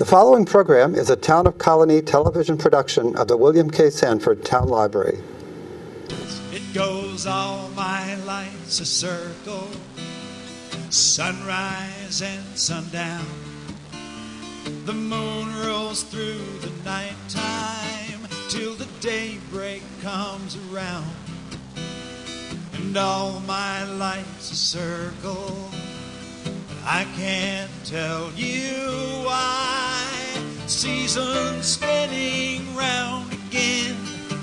The following program is a Town of Colony television production of the William K. Sanford Town Library. It goes all my life's a circle, sunrise and sundown. The moon rolls through the nighttime till the daybreak comes around. And all my life's a circle, but I can't tell you why. Seasons spinning round again,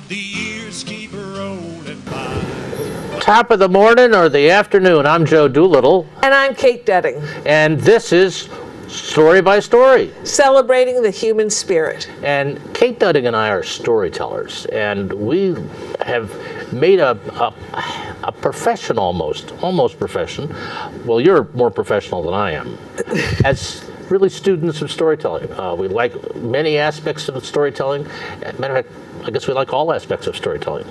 the years keep rolling by. Top of the morning or the afternoon. I'm Joe Doolittle. And I'm Kate Detting. And this is Story by Story. Celebrating the human spirit. And Kate Detting and I are storytellers, and we have made a profession almost profession. Well, you're more professional than I am. As really students of storytelling. We like many aspects of storytelling. Matter of fact, I guess we like all aspects of storytelling.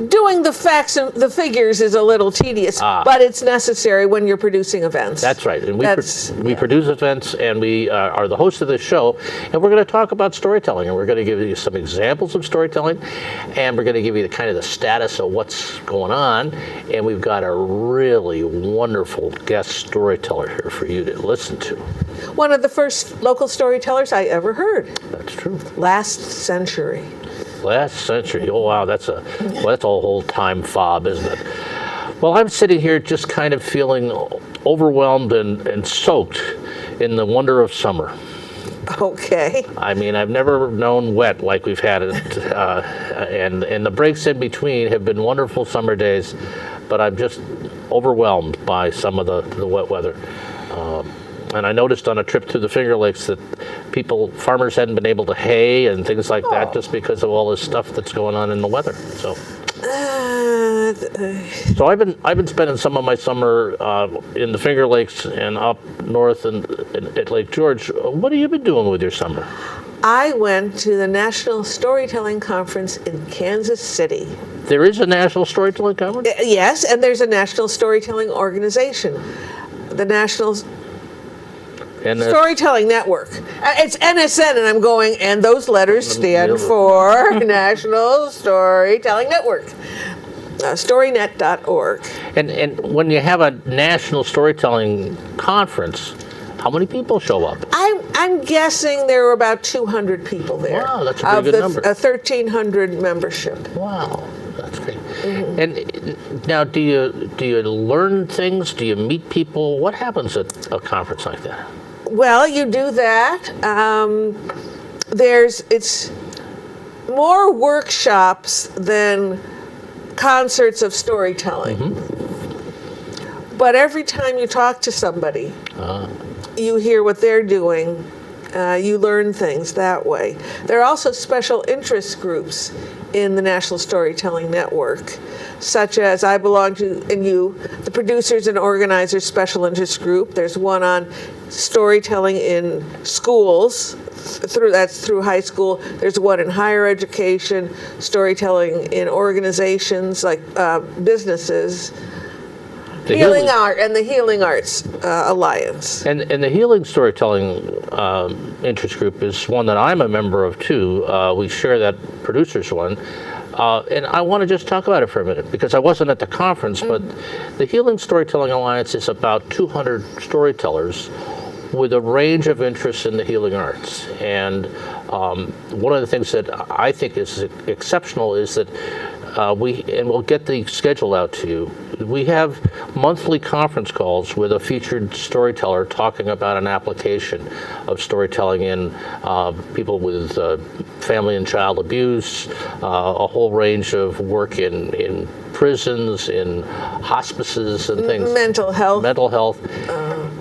Doing the facts and the figures is a little tedious, but it's necessary when you're producing events. That's right. And we produce events, and we are the host of this show, and we're going to talk about storytelling, and we're going to give you some examples of storytelling, and we're going to give you the status of what's going on, and we've got a really wonderful guest storyteller here for you to listen to. One of the first local storytellers I ever heard. That's true. Last century. Last century. Oh, wow, that's a whole time fob, isn't it? Well, I'm sitting here just kind of feeling overwhelmed and soaked in the wonder of summer. Okay. I mean, I've never known wet like we've had it, and the breaks in between have been wonderful summer days, but I'm just overwhelmed by some of the wet weather. And I noticed on a trip to the Finger Lakes that farmers hadn't been able to hay and things like that just because of all this stuff that's going on in the weather. So I've been spending some of my summer in the Finger Lakes and up north at Lake George. What have you been doing with your summer? I went to the National Storytelling Conference in Kansas City. There is a National Storytelling Conference? Yes, and there's a National Storytelling Organization. The National Storytelling Network. It's NSN, and I'm going, and those letters stand for National Storytelling Network. Storynet.org. And when you have a National Storytelling Conference, how many people show up? I'm guessing there were about 200 people there. Wow, that's a pretty good number. 1,300 membership. Wow, that's great. Mm-hmm. And now, do you learn things? Do you meet people? What happens at a conference like that? Well, you do that. It's more workshops than concerts of storytelling. Mm-hmm. But every time you talk to somebody, you hear what they're doing. You learn things that way. There are also special interest groups in the National Storytelling Network, such as I belong to, and the Producers and Organizers Special Interest Group. There's one on storytelling in schools, through high school. There's one in higher education, storytelling in organizations like businesses. The Healing Arts Alliance. And the Healing Storytelling Interest Group is one that I'm a member of too. We share that producers one. And I want to just talk about it for a minute because I wasn't at the conference, but the Healing Storytelling Alliance is about 200 storytellers with a range of interests in the healing arts. And one of the things that I think is exceptional is that we'll get the schedule out to you. We have monthly conference calls with a featured storyteller talking about an application of storytelling in people with family and child abuse, a whole range of work in prisons, in hospices and things. Mental health.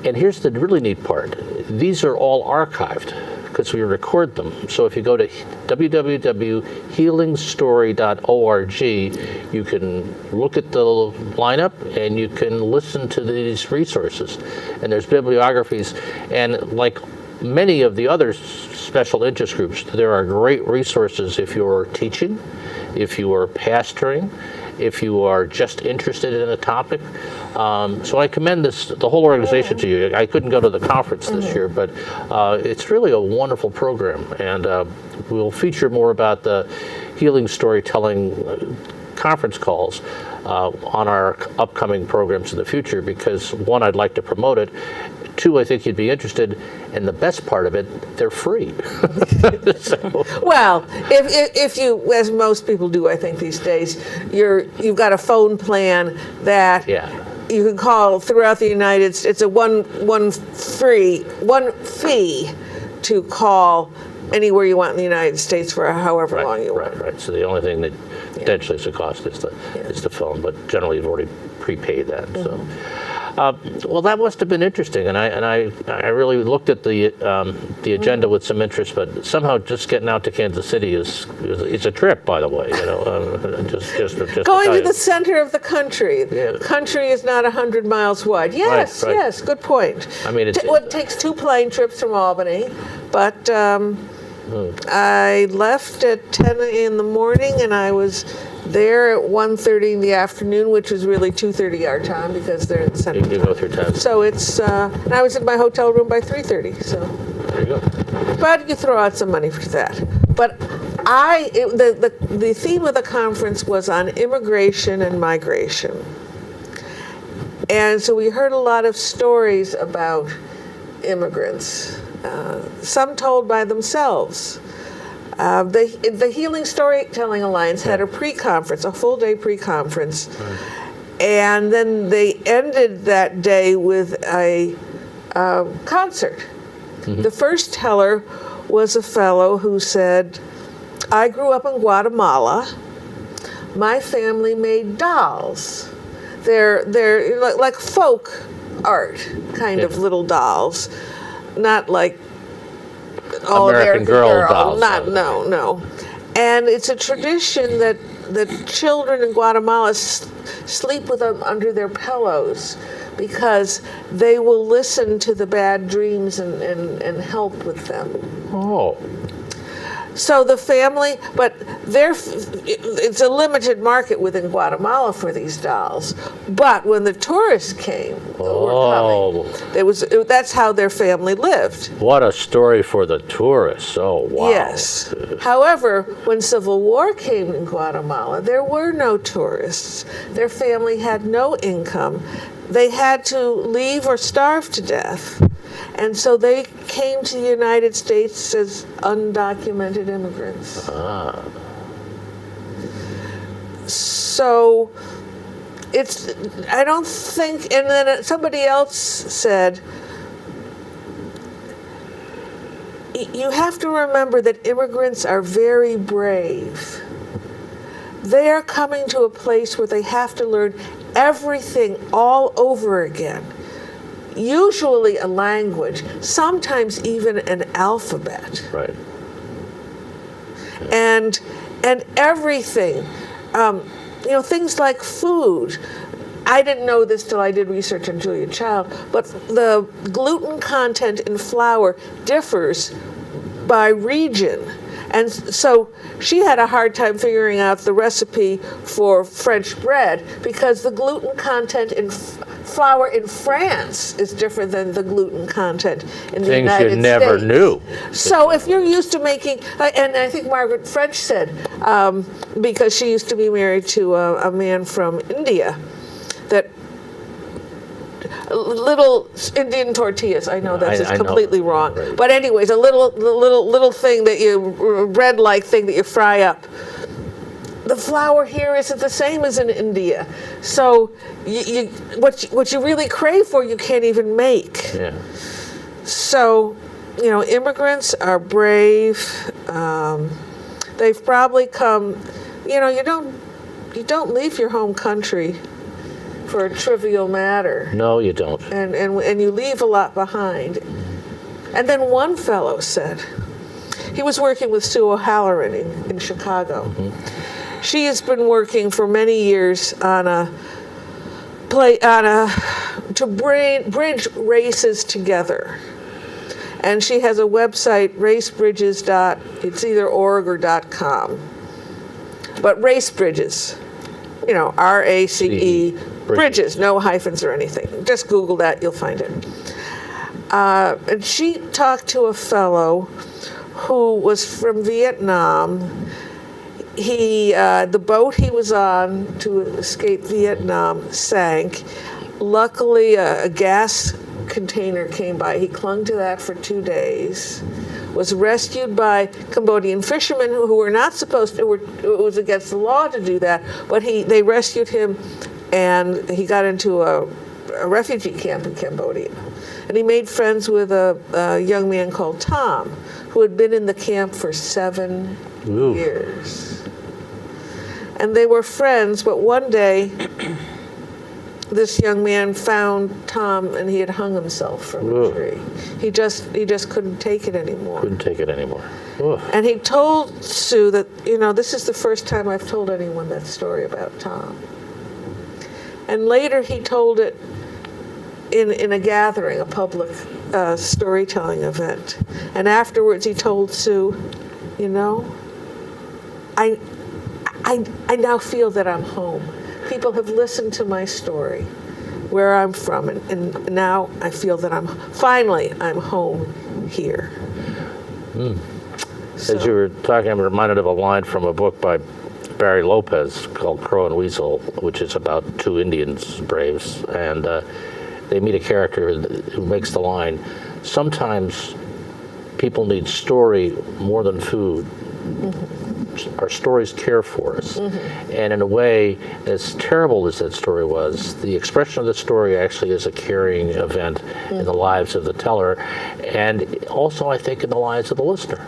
And here's the really neat part. These are all archived because we record them. So if you go to www.healingstory.org, you can look at the lineup and you can listen to these resources. And there's bibliographies. And like many of the other special interest groups, there are great resources if you're teaching, if you are pastoring, if you are just interested in a topic. So I commend the whole organization to you. I couldn't go to the conference this year, but it's really a wonderful program, and we'll feature more about the healing storytelling conference calls on our upcoming programs in the future, because one, I'd like to promote it. Two, I think you'd be interested, and the best part of it, they're free. So, Well, if you, as most people do, I think these days, you've got a phone plan that yeah. you can call throughout the United States. It's a one fee to call anywhere you want in the United States for however long you want. Right. So the only thing that potentially is the cost is the phone, but generally you've already prepaid that. So. Well, that must have been interesting, and I really looked at the agenda with some interest, but somehow just getting out to Kansas City is a trip, by the way. You know, just Going to you. the center of the country. Yeah. The country is not 100 miles wide. Yes, Right. yes, good point. I mean, Well, it takes 2 plane trips from Albany, but I left at 10 in the morning, and I was there at 1:30 in the afternoon, which was really 2:30 our time because they're in the center. You go through town. So it's, and I was in my hotel room by 3:30. So, There you go. but you throw out some money for that. But the theme of the conference was on immigration and migration, and so we heard a lot of stories about immigrants, some told by themselves. The Healing Storytelling Alliance had a pre-conference, a full-day pre-conference, and then they ended that day with a concert. The first teller was a fellow who said, "I grew up in Guatemala. My family made dolls. They're like folk art, kind of little dolls, not like all American Girl dolls. No. And it's a tradition that the children in Guatemala sleep with them under their pillows because they will listen to the bad dreams and help with them." Oh. So the family, but it's a limited market within Guatemala for these dolls. But when the tourists came, were coming, that's how their family lived. What a story for the tourists. Oh, wow. Yes. However, when Civil War came in Guatemala, there were no tourists. Their family had no income. They had to leave or starve to death. And so they came to the United States as undocumented immigrants. Ah. So I don't think, and then somebody else said, you have to remember that immigrants are very brave. They are coming to a place where they have to learn everything all over again. Usually a language, sometimes even an alphabet. Right. And everything, things like food. I didn't know this till I did research on Julia Child, but the gluten content in flour differs by region. And so she had a hard time figuring out the recipe for French bread because the gluten content in flour in France is different than the gluten content in the United States. Things you never knew. So if you're used to making, and I think Margaret French said, because she used to be married to a man from India, that little Indian tortillas. I know that's just completely wrong. Right. But anyways, a little thing that bread-like thing that you fry up. The flour here isn't the same as in India. So what you really crave for, you can't even make. Yeah. So, immigrants are brave. They've probably come. You don't leave your home country for a trivial matter. No, you don't. And you leave a lot behind. And then one fellow said, he was working with Sue O'Halloran in Chicago. Mm-hmm. She has been working for many years to bridge races together. And she has a website, racebridges. It's either .org or .com. But Race Bridges. RACE, Bridges, no hyphens or anything. Just Google that, you'll find it. And she talked to a fellow who was from Vietnam. The boat he was on to escape Vietnam sank. Luckily, a gas container came by. He clung to that for 2 days. Was rescued by Cambodian fishermen who were not supposed to. It was against the law to do that, but they rescued him, and he got into a refugee camp in Cambodia. And he made friends with a young man called Tom, who had been in the camp for 7 years. And they were friends, but one day, this young man found Tom, and he had hung himself from a tree. He just couldn't take it anymore. Couldn't take it anymore. Oof. And he told Sue that, this is the first time I've told anyone that story about Tom. And later he told it in a gathering, a public storytelling event. And afterwards he told Sue, I now feel that I'm home. People have listened to my story, where I'm from, and now I feel that I'm home here. As you were talking, I'm reminded of a line from a book by Barry Lopez called Crow and Weasel, which is about 2 Indians, braves, and they meet a character who makes the line, sometimes people need story more than food. Our stories care for us. And in a way, as terrible as that story was, the expression of the story actually is a carrying event in the lives of the teller, and also, I think, in the lives of the listener.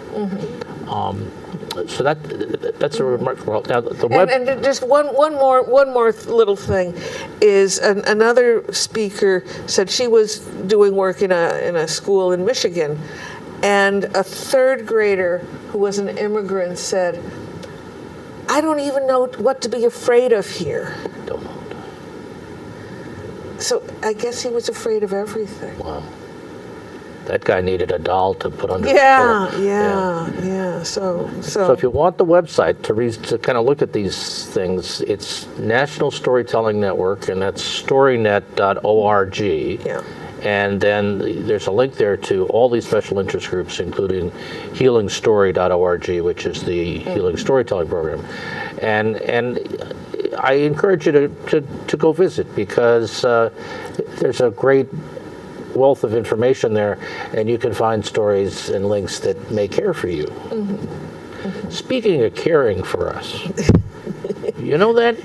So that's a remarkable. Now, the web. And just one more little thing is another speaker said she was doing work in a school in Michigan, and a 3rd grader who was an immigrant said, I don't even know what to be afraid of here. Don't know. So I guess he was afraid of everything. Wow. That guy needed a doll to put under his Yeah. So So if you want the website to kind of look at these things, it's National Storytelling Network, and that's storynet.org. Yeah. And then there's a link there to all these special interest groups, including healingstory.org, which is the Healing Storytelling Program. And I encourage you to go visit, because there's a great wealth of information there, and you can find stories and links that may care for you. Speaking of caring for us, you know that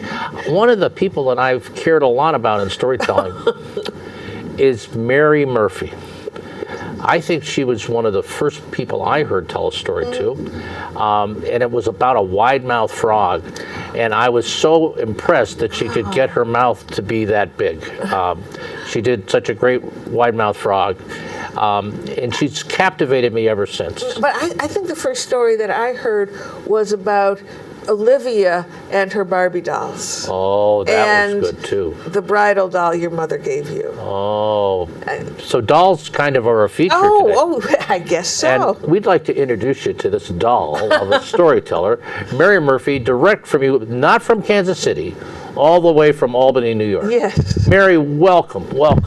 one of the people that I've cared a lot about in storytelling is Mary Murphy. I think she was one of the first people I heard tell a story to, and it was about a wide-mouthed frog, and I was so impressed that she could get her mouth to be that big. She did such a great wide-mouthed frog, and she's captivated me ever since. But I think the first story that I heard was about Olivia and her Barbie dolls. Oh, that was good too. The bridal doll your mother gave you. Oh, so dolls kind of are a feature today. Oh, I guess so. And we'd like to introduce you to this doll of a storyteller, Mary Murphy, direct from you, not from Kansas City, all the way from Albany, New York. Yes. Mary, welcome.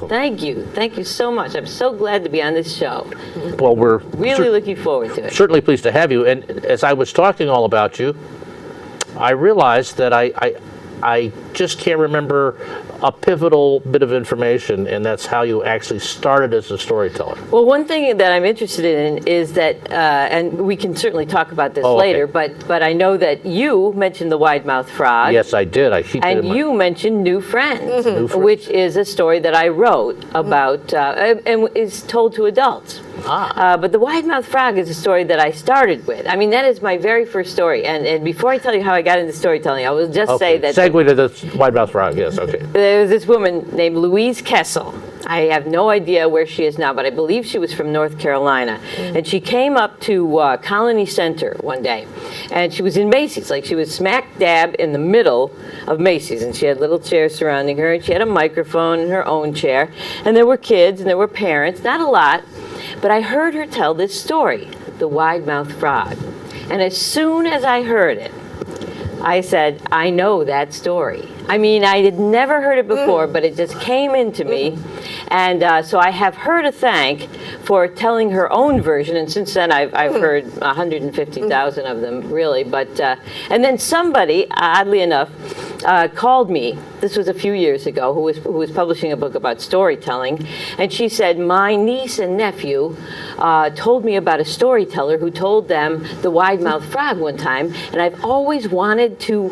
Thank you so much. I'm so glad to be on this show. Well, we're Really looking forward to it. certainly pleased to have you. And as I was talking all about you, I realized that I just can't remember a pivotal bit of information, and that's how you actually started as a storyteller. Well, one thing that I'm interested in is that, and we can certainly talk about this later, but I know that you mentioned the wide-mouthed frog. Yes, I did. I keep it in And my... you mentioned New Friends, New Friends. which is a story that I wrote about and is told to adults. But the wide-mouthed frog is a story that I started with. I mean, that is my very first story. And before I tell you how I got into storytelling, I will just say that... Segue to the wide-mouthed frog, yes, okay. There was this woman named Louise Kessel. I have no idea where she is now, but I believe she was from North Carolina. And she came up to Colony Center one day, and she was in Macy's. Like, she was smack dab in the middle of Macy's, and she had little chairs surrounding her, and she had a microphone in her own chair. And there were kids, and there were parents, not a lot. But I heard her tell this story, The Wide-Mouthed Frog. And as soon as I heard it, I said, I know that story. I mean, I had never heard it before, but it just came into me. And so I have her to thank for telling her own version. And since then, I've heard 150,000 of them, really. But and then somebody, oddly enough, called me. This was a few years ago, who was publishing a book about storytelling, and she said, my niece and nephew told me about a storyteller who told them the wide-mouthed frog one time, and I've always wanted to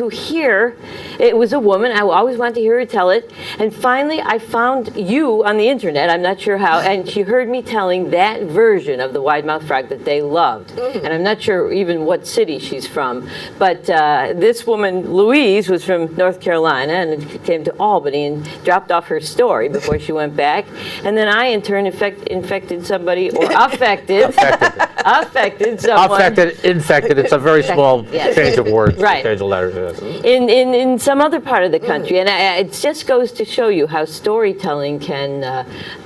hear. It was a woman. I always wanted to hear her tell it, and finally I found you on the internet. I'm not sure how, and she heard me telling that version of the wide-mouthed frog that they loved, and I'm not sure even what city she's from, but this woman, Louise, was from North Carolina, and came to Albany and dropped off her story before she went back. And then I, in turn, infected somebody, or affected someone. Infected. It's a very small Yes. change of words, Right. change of letters. In some other part of the country, and it just goes to show you how storytelling can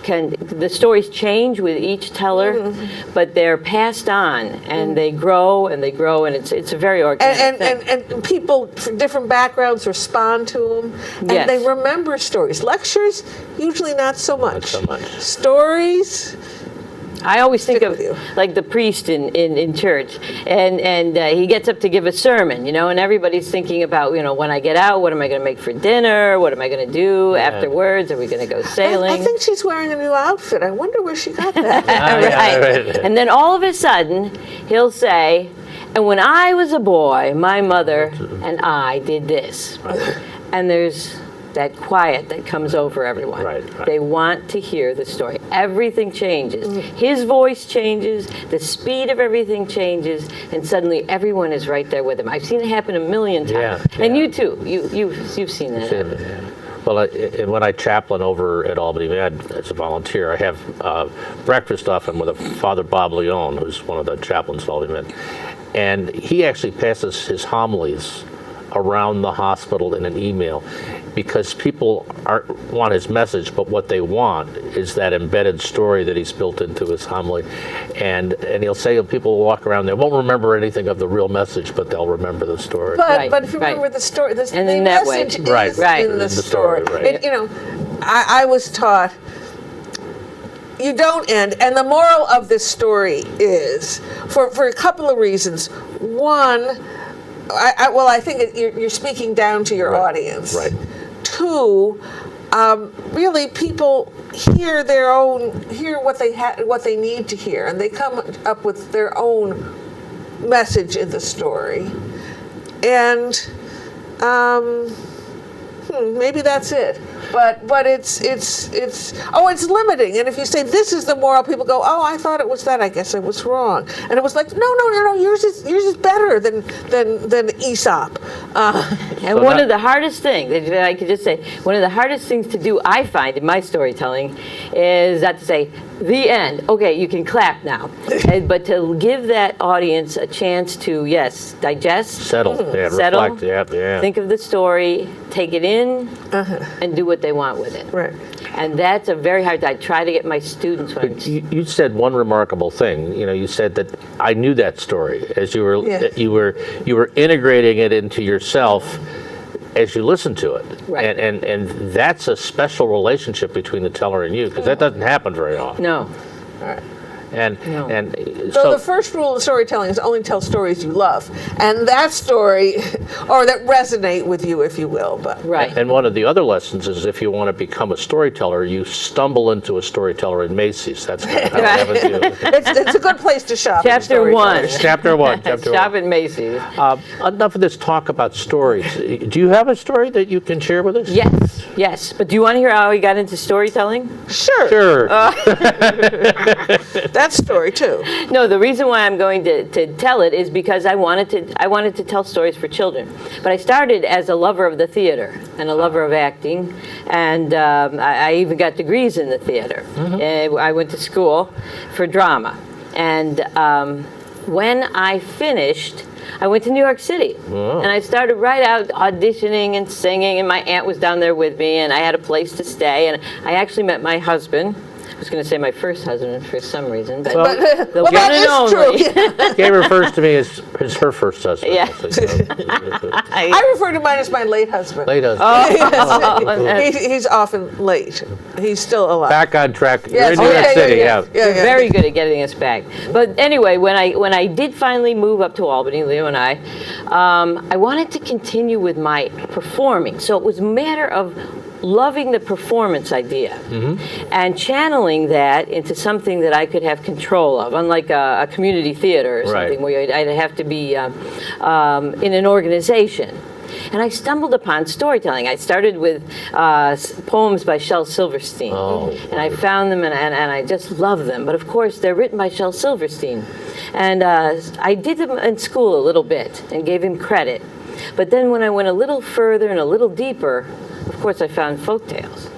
the stories change with each teller, but they're passed on and they grow and they grow, and it's a very organic thing. And people from different backgrounds respond to them, and Yes. they remember stories. Lectures, usually not so much. so much. Stories, I always think Stick of with you. like the priest in church, and he gets up to give a sermon, and everybody's thinking about, when I get out, what am I going to make for dinner? What am I going to do afterwards? Are we going to go sailing? I think she's wearing a new outfit. I wonder where she got that. Right. And then all of a sudden, he'll say, and when I was a boy, my mother and I did this. And there's that quiet that comes over everyone. Right. They want to hear the story. Everything changes. His voice changes, the speed of everything changes, and suddenly everyone is right there with him. I've seen it happen a million times. Yeah, And yeah. you too. You've seen that happen. Well, and when I chaplain over at Albany Med as a volunteer, I have breakfast often with Father Bob Leone, who's one of the chaplains at Albany Med. And he actually passes his homilies around the hospital in an email, because people want his message, but what they want is that embedded story that he's built into his homily. And he'll say, people will walk around, they won't remember anything of the real message, but they'll remember the story. But if you remember the story, the in that way. message is Right. in the The story. story, right. I was taught you don't end, and the moral of this story is, for a couple of reasons. One, I think you're speaking down to your audience. Right. Two, really, people hear what they need to hear, and they come up with their own message in the story. And maybe that's it. But it's limiting. And if you say this is the moral, people go, oh, I thought it was that. I guess I was wrong. And it was like, no. Yours is better than Aesop. And one of the hardest things, if I could just say, one of the hardest things to do, I find, in my storytelling, is not to say, the end. Okay, you can clap now. But to give that audience a chance to, yes, digest. Settle. Yeah, Settle. reflect. Yeah. Think of the story, take it in, and do what they want with it. Right. And that's a very hard. I try to get my students. You said one remarkable thing. You said that I knew that story as you were Yeah. you were integrating it into yourself as you listen to it. Right. And that's a special relationship between the teller and you, because that doesn't happen very often. No. And So the first rule of storytelling is only tell stories you love, and that story, or that resonate with you, if you will. But Right. And one of the other lessons is, if you want to become a storyteller, you stumble into a storyteller in Macy's. That's kind of how it happened to you. it's a good place to shop. in Chapter 1. Chapter one. Shop at Macy's. Enough of this talk about stories. Do you have a story that you can share with us? Yes. But do you want to hear how he got into storytelling? Sure. Sure. That story too. No, the reason why I'm going to tell it is because I wanted to tell stories for children. But I started as a lover of the theater and a lover of acting, and I even got degrees in the theater. I went to school for drama, and when I finished, I went to New York City, and I started right out auditioning and singing, and my aunt was down there with me, and I had a place to stay, and I actually met my husband. was going to say my first husband for some reason, but Well, the well, one that and is only. true. Gabe refers to me as her first husband. Yeah. I refer to mine as my late husband. Late husband. He's often late. He's still alive. Back on track. You're Yes. in New York City, Yeah. You're very good at getting us back. But anyway, when I did finally move up to Albany, Leo and I wanted to continue with my performing. So it was a matter of loving the performance idea and channeling that into something that I could have control of, unlike a community theater or something where I'd have to be in an organization. And I stumbled upon storytelling. I started with poems by Shel Silverstein. And I found them and I just love them. But of course, they're written by Shel Silverstein. And I did them in school a little bit and gave him credit. But then when I went a little further and a little deeper, of course, I found folktales.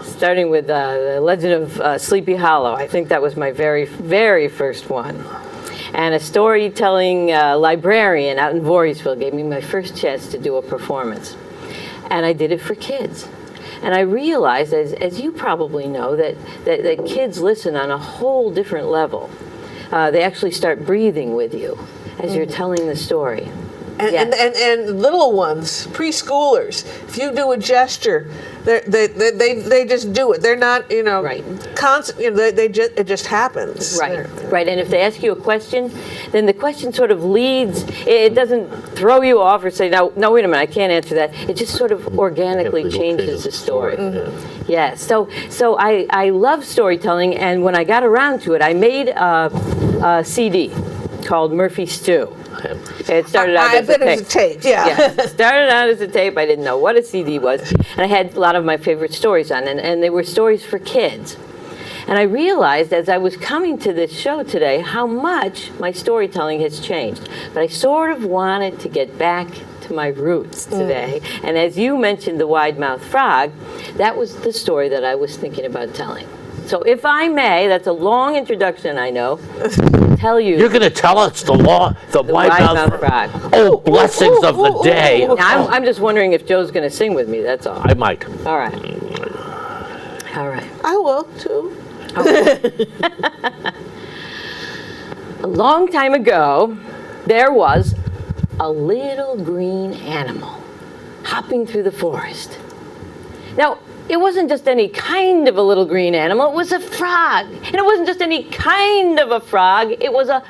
Starting with the Legend of Sleepy Hollow. I think that was my very, very first one. And a storytelling librarian out in Voorheesville gave me my first chance to do a performance. And I did it for kids. And I realized, as you probably know, that kids listen on a whole different level. They actually start breathing with you as you're telling the story. And little ones, preschoolers, if you do a gesture, they just do it. They're not, constant. It just happens. Right. And if they ask you a question, then the question sort of leads. It doesn't throw you off or say, no, wait a minute, I can't answer that. It just sort of organically changes the story. Yeah. So I love storytelling, and when I got around to it, I made a CD called Murphy Stew. It started out as a tape. It started out as a tape. I didn't know what a CD was. And I had a lot of my favorite stories on, and they were stories for kids. And I realized as I was coming to this show today how much my storytelling has changed. But I sort of wanted to get back to my roots today. And as you mentioned the wide-mouthed frog, that was the story that I was thinking about telling. So if I may, that's a long introduction, I know, tell you. You're going to tell us the wide-mouthed frog. Oh, blessings of the day. Now, I'm just wondering if Joe's going to sing with me, that's all. I might. All right. I will, too. A long time ago, there was a little green animal hopping through the forest. Now, it wasn't just any kind of a little green animal, it was a frog. And it wasn't just any kind of a frog, it was a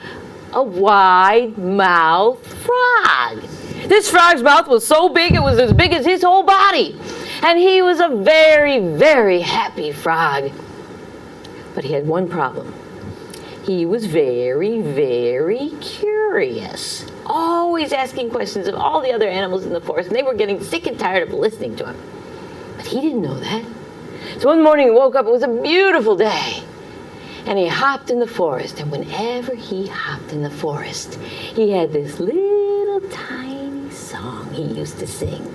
wide-mouthed frog. This frog's mouth was so big, it was as big as his whole body. And he was a very, very happy frog. But he had one problem. He was very, very curious. Always asking questions of all the other animals in the forest, and they were getting sick and tired of listening to him. But he didn't know that. So one morning he woke up, it was a beautiful day. And he hopped in the forest, and whenever he hopped in the forest, he had this little tiny song he used to sing.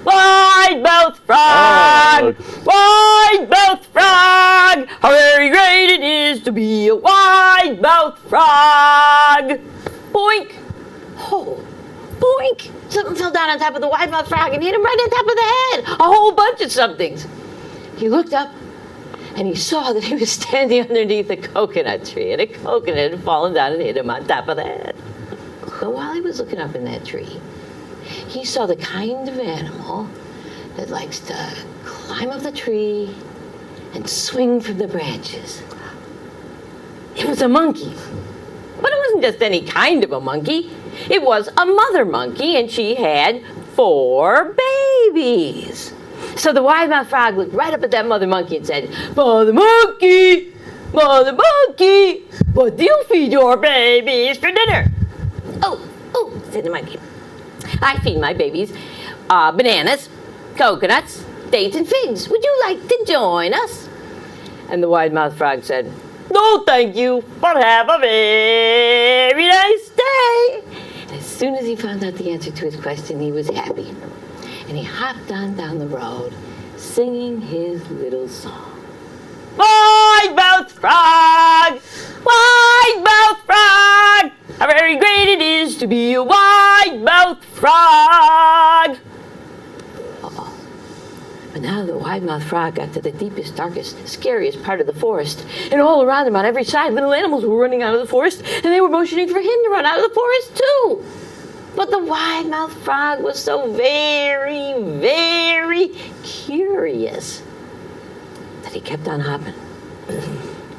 Wide-mouthed frog! Wide-mouthed frog! How very great it is to be a wide-mouthed frog! Boink! Oh, boink! Something fell down on top of the wide-mouthed frog and hit him right on top of the head. A whole bunch of somethings. He looked up and he saw that he was standing underneath a coconut tree, and a coconut had fallen down and hit him on top of the head. But while he was looking up in that tree, he saw the kind of animal that likes to climb up the tree and swing from the branches. It was a monkey. But it wasn't just any kind of a monkey. It was a mother monkey, and she had 4 babies. So the wide-mouthed frog looked right up at that mother monkey and said, Mother monkey, what do you feed your babies for dinner? Oh, said the monkey. I feed my babies bananas, coconuts, dates, and figs. Would you like to join us? And the wide-mouthed frog said, No, thank you, but have a very nice day. And as soon as he found out the answer to his question, he was happy. And he hopped on down the road, singing his little song. Wide-mouthed frog! Wide-mouthed frog! How very great it is to be a wide-mouthed frog! Uh-oh. But now the wide wide-mouthed frog got to the deepest, darkest, scariest part of the forest, and all around him on every side, little animals were running out of the forest, and they were motioning for him to run out of the forest too. But the wide-mouthed frog was so very, very curious that he kept on hopping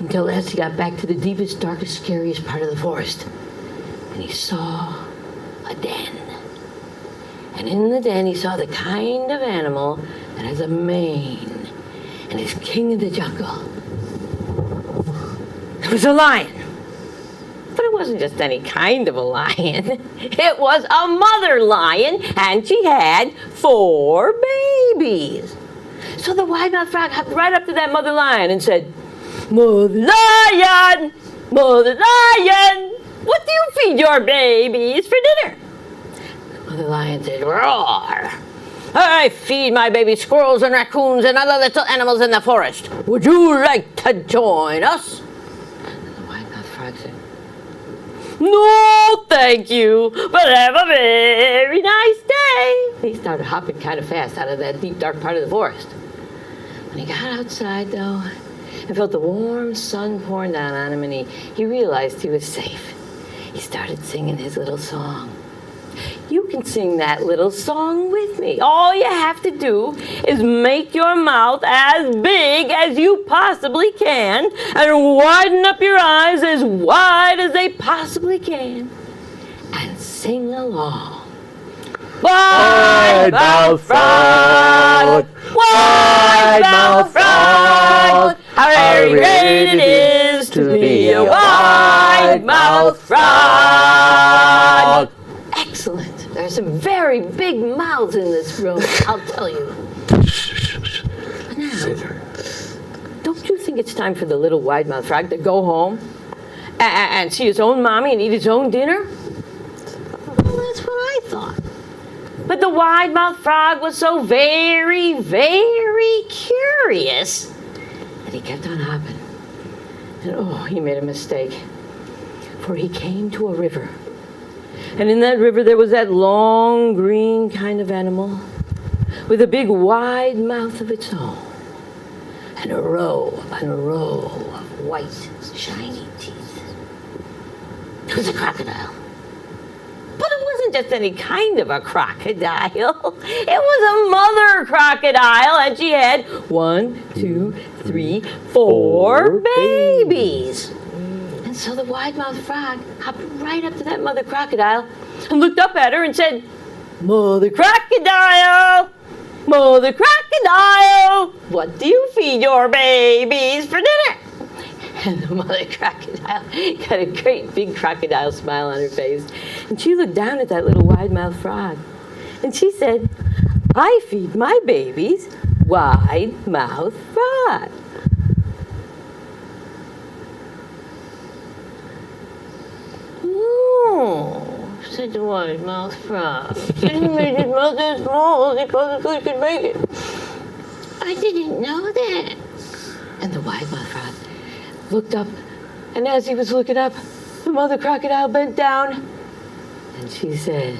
until as he got back to the deepest, darkest, scariest part of the forest, and he saw a den. And in the den, he saw the kind of animal that has a mane and is king of the jungle. It was a lion. But it wasn't just any kind of a lion. It was a mother lion, and she had 4 babies. So the wide-mouthed frog hopped right up to that mother lion and said, Mother lion, Mother lion, what do you feed your babies for dinner? The lion said, Roar! I feed my baby squirrels and raccoons and other little animals in the forest. Would you like to join us? And the wide-mouthed frog said, No, thank you, but have a very nice day. He started hopping kind of fast out of that deep, dark part of the forest. When he got outside, though, and felt the warm sun pouring down on him, and he realized he was safe, he started singing his little song. You can sing that little song with me. All you have to do is make your mouth as big as you possibly can and widen up your eyes as wide as they possibly can and sing along. Wide-mouthed frog, wide-mouthed frog, how very great it is to be a wide-mouthed frog. Excellent. There's some very big mouths in this room, I'll tell you. Now, don't you think it's time for the little wide-mouthed frog to go home and see his own mommy and eat his own dinner? Well, that's what I thought. But the wide-mouthed frog was so very, very curious that he kept on hopping. And he made a mistake. For he came to a river. And in that river there was that long green kind of animal with a big wide mouth of its own and a row of white shiny teeth. It was a crocodile. But it wasn't just any kind of a crocodile. It was a mother crocodile, and she had 1, 2, 3, 4 babies. And so the wide-mouthed frog hopped right up to that mother crocodile and looked up at her and said, Mother crocodile, Mother crocodile, what do you feed your babies for dinner? And the mother crocodile got a great big crocodile smile on her face. And she looked down at that little wide-mouthed frog. And she said, I feed my babies wide-mouthed frog. Said the wide-mouthed frog. Said he made his mouth as small as he possibly could make it. I didn't know that. And the wide-mouthed frog looked up, and as he was looking up, the mother crocodile bent down, and she said,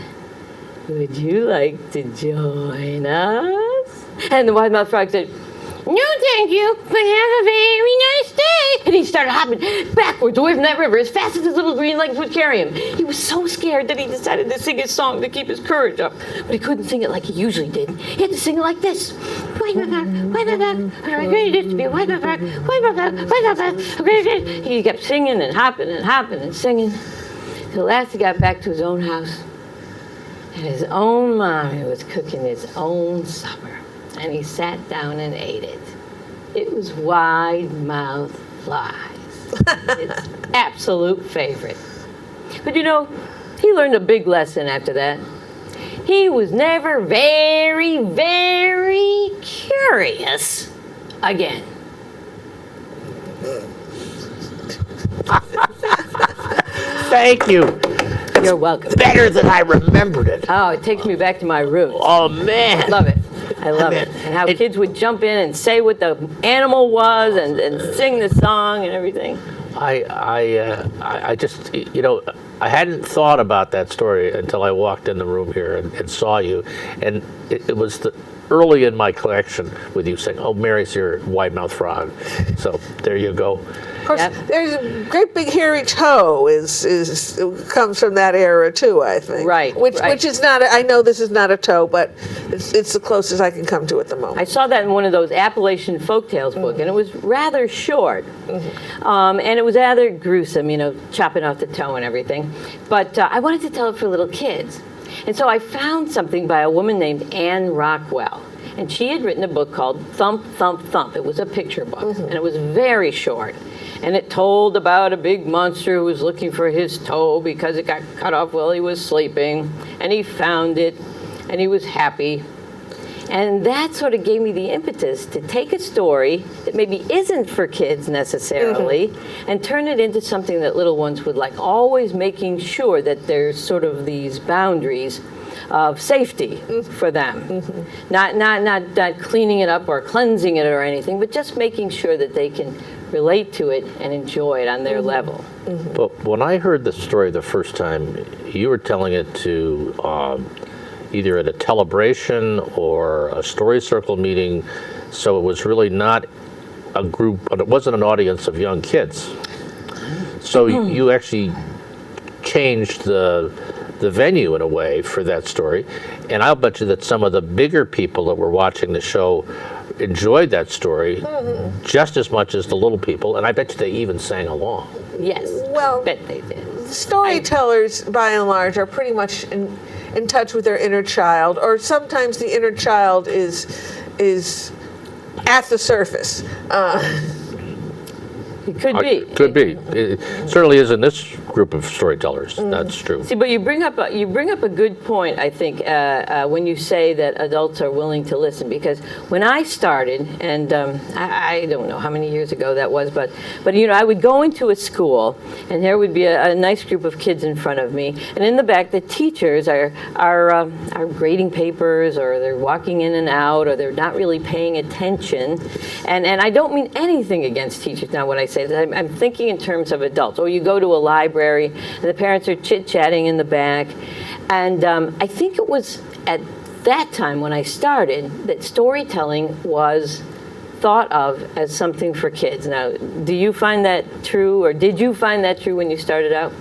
Would you like to join us? And the wide-mouthed frog said, No, thank you, but have a very nice day. And he started hopping backwards away from that river as fast as his little green legs would carry him. He was so scared that he decided to sing his song to keep his courage up. But he couldn't sing it like he usually did. He had to sing it like this. He kept singing and hopping and singing. Till last he got back to his own house. And his own mommy was cooking his own supper. And he sat down and ate it. It was wide-mouthed flies. His absolute favorite. But he learned a big lesson after that. He was never very, very curious again. Thank you. You're welcome. Better than I remembered it. Oh, it takes me back to my roots. Oh, man. I love it. I love it. And how kids would jump in and say what the animal was and sing the song and everything. I just, I hadn't thought about that story until I walked in the room here and saw you. And it was early in my collection with you saying, "Oh, Mary's your wide-mouthed frog." So there you go. Of course, Yep. there's a great big hairy toe comes from that era too, I think. Right, Which right. is not. I know this is not a toe, but it's the closest I can come to at the moment. I saw that in one of those Appalachian folktales book, and it was rather short, and it was rather gruesome, chopping off the toe and everything. But I wanted to tell it for little kids, and so I found something by a woman named Anne Rockwell, and she had written a book called Thump, Thump, Thump. It was a picture book, and it was very short. And it told about a big monster who was looking for his toe because it got cut off while he was sleeping, and he found it, and he was happy. And that sort of gave me the impetus to take a story that maybe isn't for kids necessarily and turn it into something that little ones would like, always making sure that there's sort of these boundaries of safety for them. Not cleaning it up or cleansing it or anything, but just making sure that they can relate to it and enjoy it on their level. But when I heard the story the first time, you were telling it to either at a celebration or a story circle meeting, so it was really not a group, it wasn't an audience of young kids. So you actually changed the venue in a way for that story, and I'll bet you that some of the bigger people that were watching the show enjoyed that story just as much as the little people, and I bet you they even sang along. Yes, Well, I bet they did. Storytellers, by and large, are pretty much in touch with their inner child, or sometimes the inner child is at the surface. It could be. Could be. It certainly is in this group of storytellers. That's true. See, but you bring up a good point, I think, when you say that adults are willing to listen. Because when I started, and I don't know how many years ago that was, but I would go into a school, and there would be a nice group of kids in front of me, and in the back, the teachers are grading papers, or they're walking in and out, or they're not really paying attention. And I don't mean anything against teachers now when I say that. I'm thinking in terms of adults. Or you go to a library, and the parents are chit-chatting in the back. And I think it was at that time when I started that storytelling was thought of as something for kids. Now, do you find that true, or did you find that true when you started out?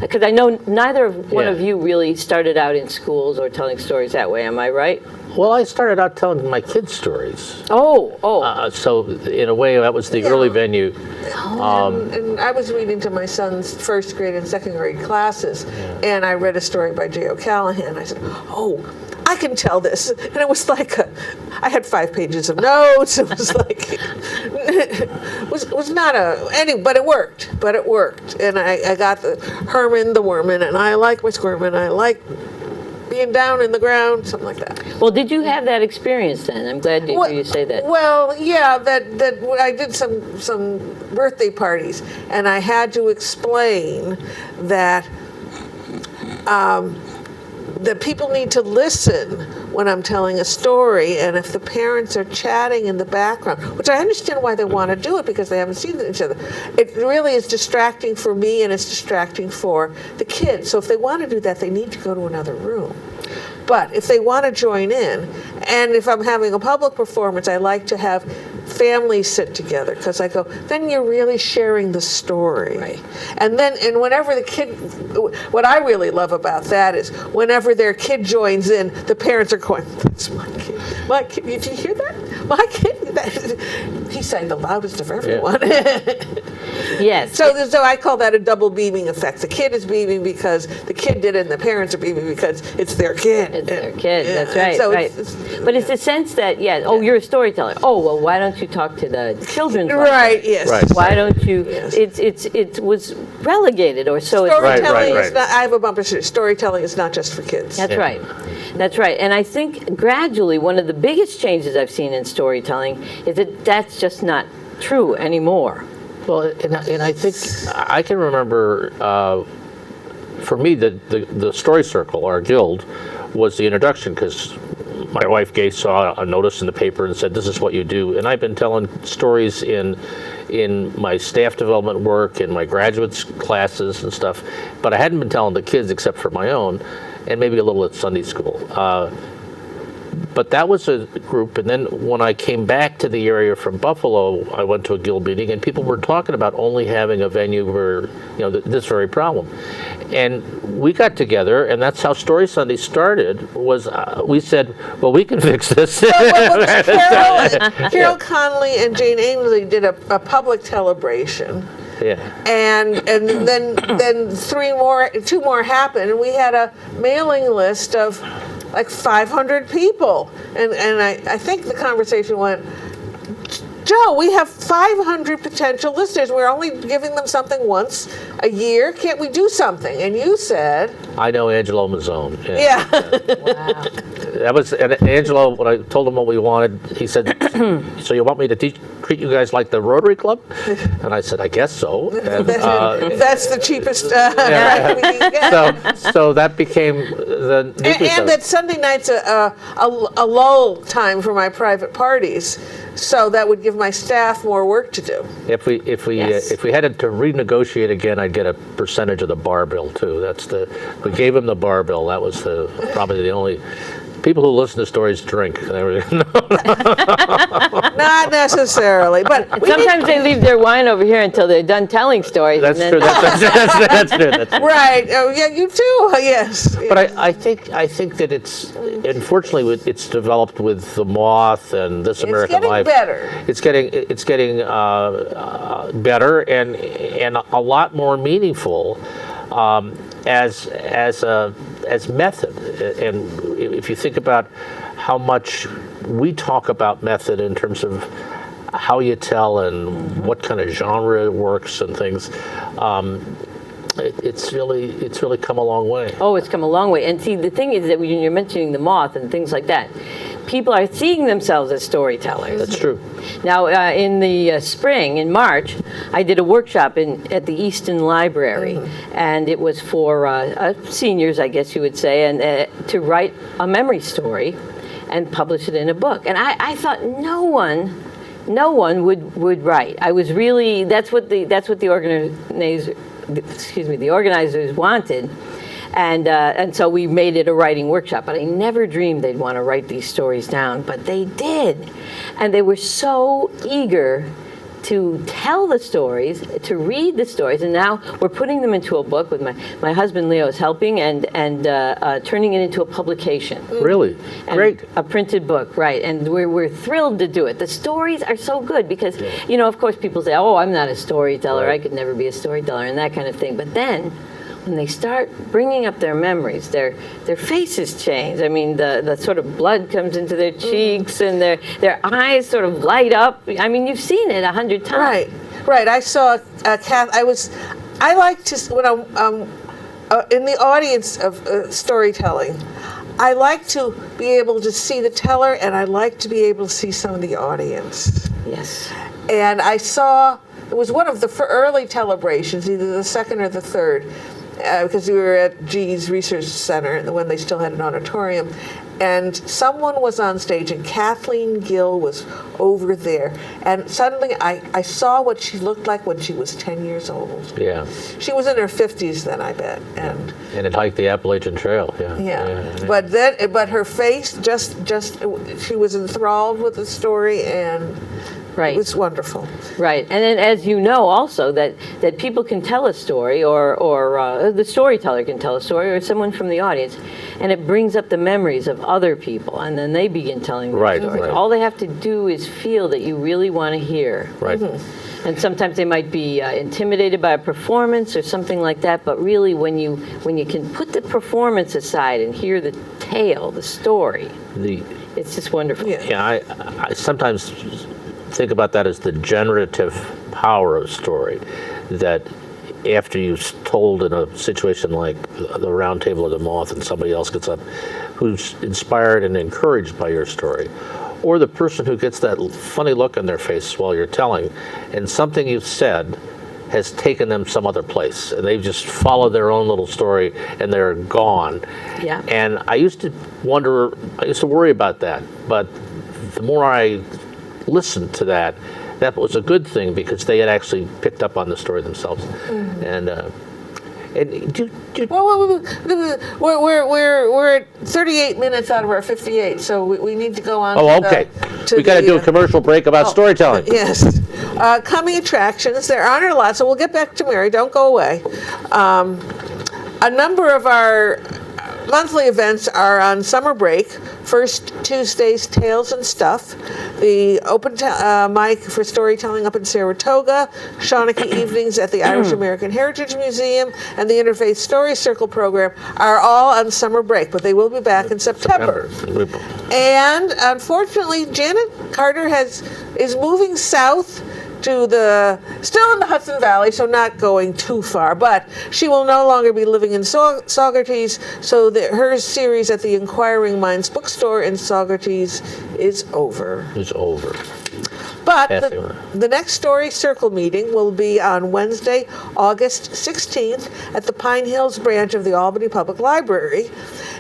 Because I know neither one of you really started out in schools or telling stories that way. Am I right? Well, I started out telling my kids stories. Oh. So in a way, that was the early venue. And I was reading to my son's first grade and second grade classes, and I read a story by J. O'Callahan. I said, "Oh, I can tell this," and it was like I had 5 pages of notes. It was like it was not but it worked. But it worked, and I got the Herman the Worman, and I like my Squirman. I like being down in the ground, something like that. Well, did you have that experience then? I'm glad to hear you say that. Well, yeah, that I did some birthday parties, and I had to explain that that people need to listen when I'm telling a story, and if the parents are chatting in the background, which I understand why they want to do it because they haven't seen each other, it really is distracting for me and it's distracting for the kids. So if they want to do that, they need to go to another room. But if they want to join in, and if I'm having a public performance, I like to have families sit together because I go, then you're really sharing the story. Right. And whenever the kid, what I really love about that is whenever their kid joins in, the parents are going, "That's my kid. My kid. Did you hear that? My kid." He sang the loudest of everyone. Yes. So I call that a double beaming effect. The kid is beaming because the kid did it, and the parents are beaming because it's their kid. It's their kid. Yeah. That's right. So right. But it's the sense that you're a storyteller. Oh, well, why don't you talk to the children's library? Right. Yes. Right. Why don't you? Yes. It was relegated, or so it's. Storytelling Right. is not. I have a bumper sticker. Storytelling is not just for kids. That's right. That's right. And I think gradually one of the biggest changes I've seen in storytelling is that that's just not true anymore. Well, and I think I can remember, for me, the story circle, our guild, was the introduction because my wife Gay saw a notice in the paper and said, "This is what you do." And I've been telling stories in my staff development work, in my graduates classes and stuff, but I hadn't been telling the kids except for my own, and maybe a little at Sunday school. But that was a group, and then when I came back to the area from Buffalo, I went to a guild meeting, and people were talking about only having a venue for, this very problem. And we got together, and that's how Story Sunday started, was we said, well, we can fix this. Carol Connolly and Jane Ainsley did a public celebration. Yeah. And then two more happened, and we had a mailing list of like 500 people, and I think the conversation went, Joe, we have 500 potential listeners. We're only giving them something once a year. Can't we do something? And you said, I know Angelo Mazzone. yeah. Wow. That was, and Angelo, when I told him what we wanted, he said, so you want me to treat you guys like the Rotary Club? And I said, I guess so. And, That's the cheapest record we can get. so that became the nucleus and of that it. Sunday night's a lull time for my private parties, so that would give my staff more work to do. If we Yes. if we had to renegotiate again, I'd get a percentage of the bar bill too. We gave him the bar bill. That was probably the only. People who listen to stories drink. Not necessarily, but Sometimes they leave their wine over here until they're done telling stories. That's and true. That's true. That's true. right. Oh, yeah, you too. Yes. But I think that it's, unfortunately, it's developed with The Moth and This American getting Life. better. It's getting better and a lot more meaningful as method. And if you think about how much we talk about method in terms of how you tell and what kind of genre works and things. It's really come a long way. Oh, it's come a long way. And see, the thing is that when you're mentioning The Moth and things like that, people are seeing themselves as storytellers. That's true. Now, in the spring, in March, I did a workshop at the Easton Library, and it was for seniors, I guess you would say, and to write a memory story and publish it in a book. And I thought no one would write. I was really, that's what the organizers wanted. And so we made it a writing workshop, but I never dreamed they'd want to write these stories down, but they did. And they were so eager to tell the stories, to read the stories, and now we're putting them into a book with my husband Leo is helping and turning it into a publication. Really? And Great. a printed book, right? And we're thrilled to do it. The stories are so good because, of course, people say, "Oh, I'm not a storyteller. Right. I could never be a storyteller," and that kind of thing. But then, when they start bringing up their memories, their faces change. I mean, the sort of blood comes into their cheeks, and their eyes sort of light up. I mean, you've seen it 100 times. Right. I saw Kath. I like to, when I'm in the audience of storytelling, I like to be able to see the teller, and I like to be able to see some of the audience. Yes. And I saw, it was one of the early celebrations, either the second or the third, because we were at GE's Research Center when they still had an auditorium, and someone was on stage, and Kathleen Gill was over there, and suddenly I saw what she looked like when she was 10 years old. Yeah. She was in her 50s then, I bet. And it hiked the Appalachian Trail. Yeah. But her face just she was enthralled with the story, and Right. it was wonderful. Right, and then as you know also that people can tell a story, or the storyteller can tell a story, or someone from the audience, and it brings up the memories of other people, and then they begin telling their stories. Right. All they have to do is feel that you really want to hear. Right. And sometimes they might be intimidated by a performance or something like that, but really when you can put the performance aside and hear the tale, the story, it's just wonderful. Yeah. I sometimes think about that as the generative power of story, that after you've told in a situation like the Round Table of the Moth and somebody else gets up who's inspired and encouraged by your story, or the person who gets that funny look on their face while you're telling, and something you've said has taken them some other place, and they've just followed their own little story and they're gone. Yeah. And I used to worry about that, but the more I listened to that was a good thing, because they had actually picked up on the story themselves. And And Well, we're at 38 minutes out of our 58, so we need to go on. oh, okay. We got to do a commercial break about storytelling. Yes. Coming attractions, there aren't a lot, so we'll get back to Mary. Don't go away. A number of our monthly events are on summer break. First Tuesday's Tales and Stuff, the open mic for storytelling up in Saratoga, Shawnee Evenings at the Irish American Heritage Museum, and the Interfaith Story Circle program are all on summer break, but they will be back in September. And unfortunately, Janet Carter is moving south to still in the Hudson Valley, so not going too far, but she will no longer be living in Saugerties, so her series at the Inquiring Minds bookstore in Saugerties is over. It's over. But the next Story Circle meeting will be on Wednesday, August 16th at the Pine Hills branch of the Albany Public Library.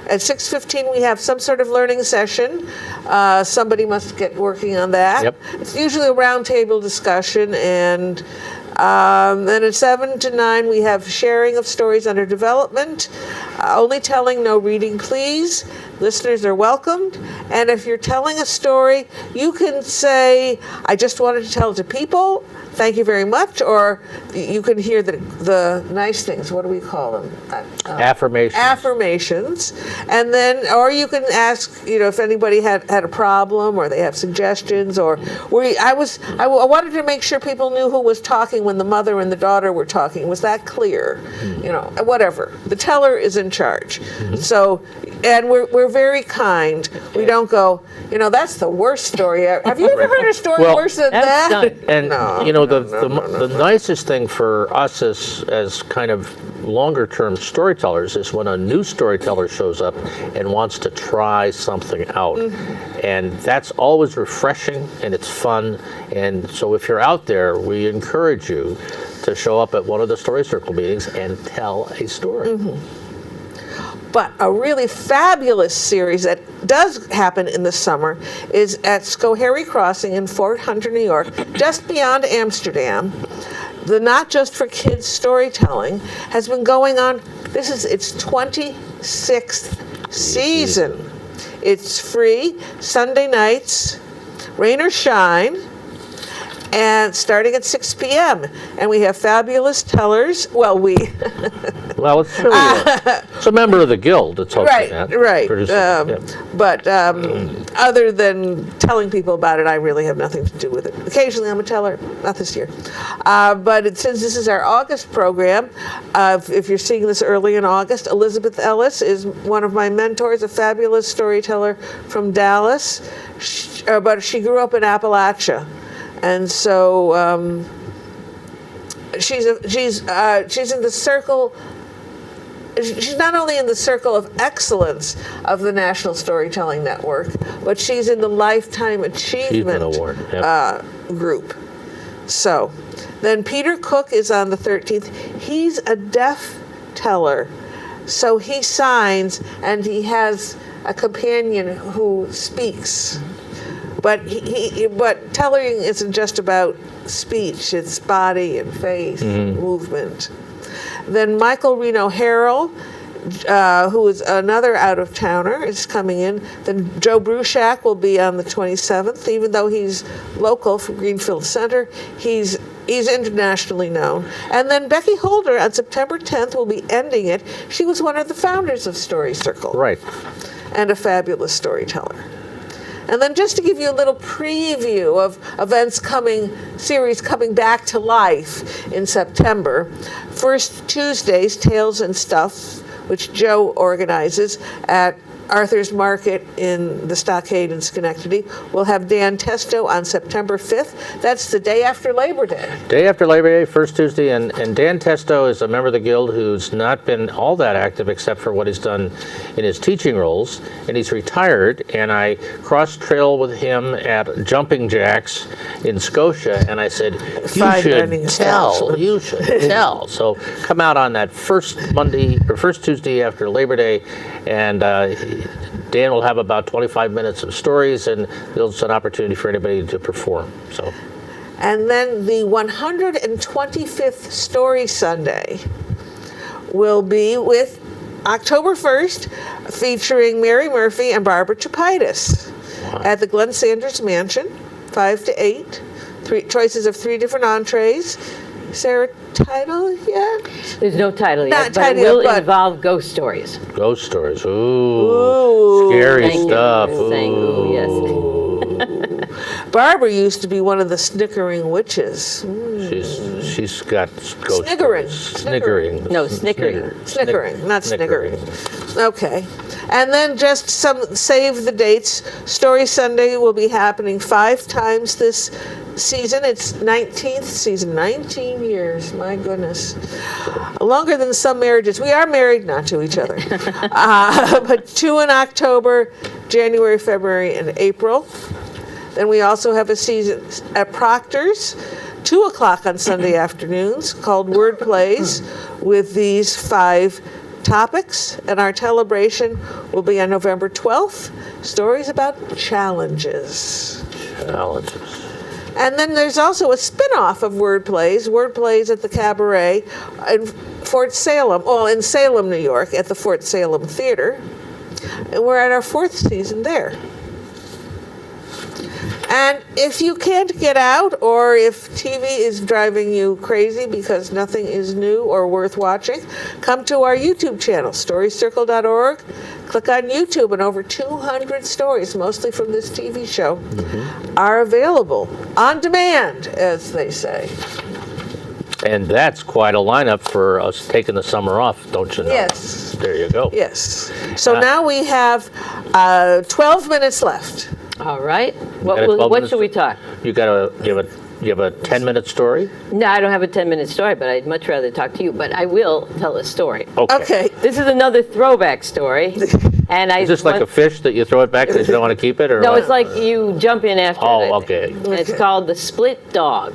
At 6:15 we have some sort of learning session. Somebody must get working on that. Yep. It's usually a roundtable discussion, and then at 7 to 9 we have sharing of stories under development. Only telling, no reading, please. Listeners are welcomed. And if you're telling a story, you can say, I just wanted to tell it to people. Thank you very much. Or you can hear the nice things. What do we call them? Affirmations. Affirmations. And then, or you can ask, if anybody had a problem or they have suggestions, or I wanted to make sure people knew who was talking when the mother and the daughter were talking. Was that clear? Whatever. The teller is in charge. Mm-hmm. So, and we're very kind. We don't go, that's the worst story ever. Have you ever heard a story worse than that? And the nicest thing for us as kind of longer term storytellers is when a new storyteller shows up and wants to try something out. Mm-hmm. And that's always refreshing and it's fun. And so if you're out there, we encourage you to show up at one of the Story Circle meetings and tell a story. Mm-hmm. But a really fabulous series that does happen in the summer is at Schoharie Crossing in Fort Hunter, New York, just beyond Amsterdam. The Not Just for Kids storytelling has been going on. This is its 26th season. It's free Sunday nights, rain or shine, and starting at 6 p.m. And we have fabulous tellers. Well, Well, it's really it's a member of the guild that's hosting that. Right. But other than telling people about it, I really have nothing to do with it. Occasionally I'm a teller, not this year. But since this is our August program, if you're seeing this early in August, Elizabeth Ellis is one of my mentors, a fabulous storyteller from Dallas. But she grew up in Appalachia. And so she's in the circle. She's not only in the circle of excellence of the National Storytelling Network, but she's in the Lifetime Achievement Award group. So, then Peter Cook is on the 13th. He's a deaf teller, so he signs, and he has a companion who speaks. But but tellering isn't just about speech; it's body and face, and movement. Then Michael Reno Harrell, who is another out-of-towner, is coming in. Then Joe Bruchak will be on the 27th. Even though he's local from Greenfield Center, he's internationally known. And then Becky Holder on September 10th will be ending it. She was one of the founders of Story Circle. Right. And a fabulous storyteller. And then just to give you a little preview of series coming back to life in September, First Tuesdays, Tales and Stuff, which Joe organizes at Arthur's Market in the Stockade in Schenectady. We'll have Dan Testo on September 5th. That's the day after Labor Day. Day after Labor Day, first Tuesday, and Dan Testo is a member of the Guild who's not been all that active except for what he's done in his teaching roles, and he's retired, and I cross-trail with him at Jumping Jacks in Scotia, and I said, you should tell. So come out on that first Tuesday after Labor Day, and Dan will have about 25 minutes of stories, and there's an opportunity for anybody to perform. So, and then the 125th Story Sunday will be with October 1st, featuring Mary Murphy and Barbara Chapitis at the Glenn Sanders Mansion, 5 to 8. Choices of 3 different entrees. Is there a title yet? There's no title Not yet, but it title will yet, but- involve ghost stories. Ghost stories. Ooh. Ooh. Scary Thank you stuff. for saying ooh, yes. Barbara used to be one of the snickering witches. She's got ghost Sniggering. stories. Sniggering. No, snickering. Snickering, not sniggering. Okay. And then just some save the dates. Story Sunday will be happening 5 times this season. It's 19th season, 19 years. My goodness. Longer than some marriages. We are married, not to each other. But 2 in October, January, February, and April. Then we also have a season at Proctor's, 2 o'clock on Sunday afternoons, called Word Plays, with these 5 topics. And our celebration will be on November 12th. Stories about challenges. Challenges. And then there's also a spin-off of Word Plays at the Cabaret in Fort Salem, well, in Salem, New York, at the Fort Salem Theater. And we're at our 4th season there. And if you can't get out, or if TV is driving you crazy because nothing is new or worth watching, come to our YouTube channel, storycircle.org. Click on YouTube, and over 200 stories, mostly from this TV show, are available on demand, as they say. And that's quite a lineup for us taking the summer off, don't you know? Yes. There you go. Yes. So now we have 12 minutes left. All right. Got a 12 What minutes? should we talk? You have a 10-minute story? No, I don't have a 10-minute story, but I'd much rather talk to you. But I will tell a story. Okay. This is another throwback story. And Is this like a fish that you throw it back because you don't want to keep it? Or No, what? it's like you jump in after Oh, it. okay. And it's called the split dog.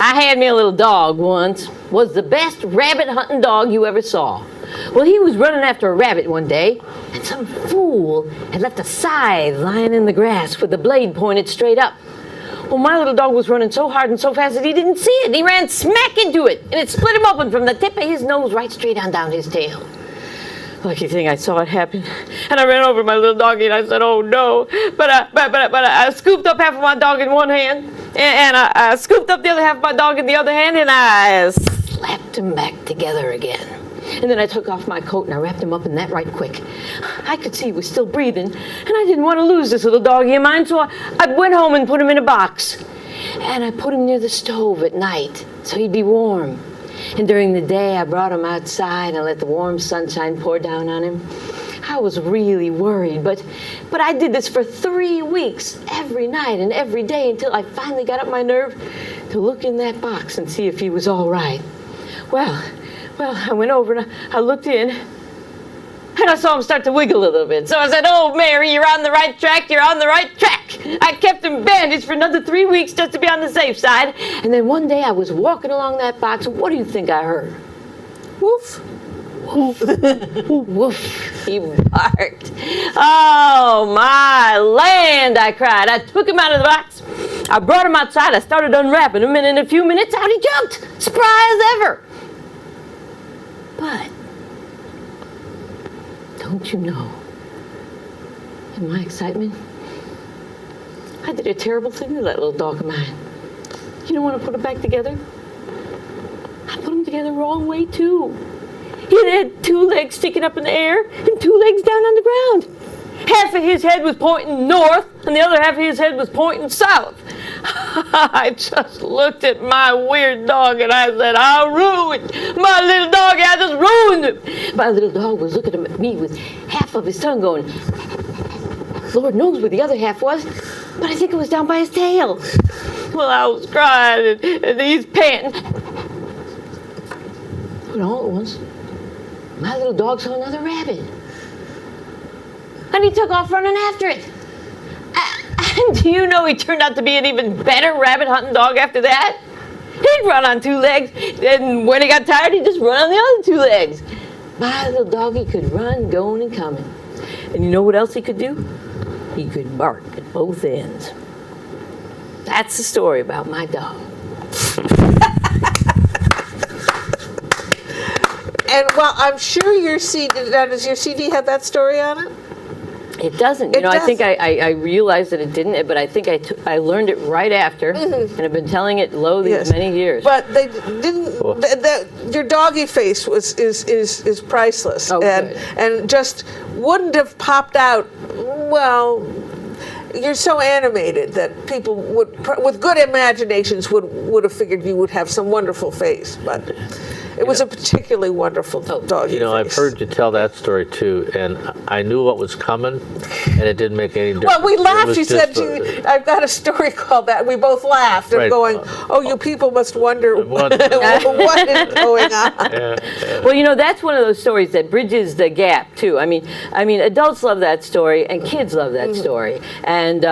I had me a little dog once. Was the best rabbit hunting dog you ever saw. Well, he was running after a rabbit one day, and some fool had left a scythe lying in the grass with the blade pointed straight up. Well, my little dog was running so hard and so fast that he didn't see it. He ran smack into it, and it split him open from the tip of his nose right straight on down his tail. Lucky thing I saw it happen. And I ran over my little doggy and I said, oh no. But I scooped up half of my dog in one hand, and I scooped up the other half of my dog in the other hand, and I slapped them back together again. And then I took off my coat and I wrapped him up in that right quick. I could see he was still breathing, and I didn't want to lose this little doggy of mine, so I went home and put him in a box. And I put him near the stove at night so he'd be warm. And during the day, I brought him outside and let the warm sunshine pour down on him. I was really worried, but I did this for 3 weeks, every night and every day, until I finally got up my nerve to look in that box and see if he was all right. Well, I went over and I looked in, and I saw him start to wiggle a little bit. So I said, oh, Mary, you're on the right track, you're on the right track. I kept him bandaged for another 3 weeks just to be on the safe side. And then one day I was walking along that box, and what do you think I heard? Woof. Woof. Woof. He barked. Oh, my land, I cried. I took him out of the box. I brought him outside. I started unwrapping him, and in a few minutes, out he jumped. Spry as ever. But don't you know, in my excitement, I did a terrible thing to that little dog of mine. You don't want to put him back together? I put him together the wrong way, too. He had 2 legs sticking up in the air and 2 legs down on the ground. Half of his head was pointing north, and the other half of his head was pointing south. I just looked at my weird dog and I said, I ruined my little doggy. I just ruined him. My little dog was looking at me with half of his tongue going, Lord knows where the other half was, but I think it was down by his tail. Well, I was crying and he's panting. But all at once, my little dog saw another rabbit. And he took off running after it. And do you know he turned out to be an even better rabbit hunting dog after that? He'd run on 2 legs, and when he got tired, he'd just run on the other 2 legs. My little doggy could run, going, and coming. And you know what else he could do? He could bark at both ends. That's the story about my dog. And well, I'm sure your CD, now does your CD have that story on it? It doesn't. It I think doesn't. I realized that it didn't, but I think I learned it right after, and I've been telling it low these many years. But they didn't. Your doggy face is priceless, Oh, and good. and just wouldn't have popped out. Well, you're so animated that people would, with good imaginations, would have figured you would have some wonderful face, but. It was a particularly wonderful doggy face. I've heard you tell that story too, and I knew what was coming, and it didn't make any difference. Well, we It laughed. was You said, just I've got a story called that. We both laughed and Right. going, oh, you people must wonder What- what is going on. Well, that's one of those stories that bridges the gap too. I mean, adults love that story, and kids love that story, and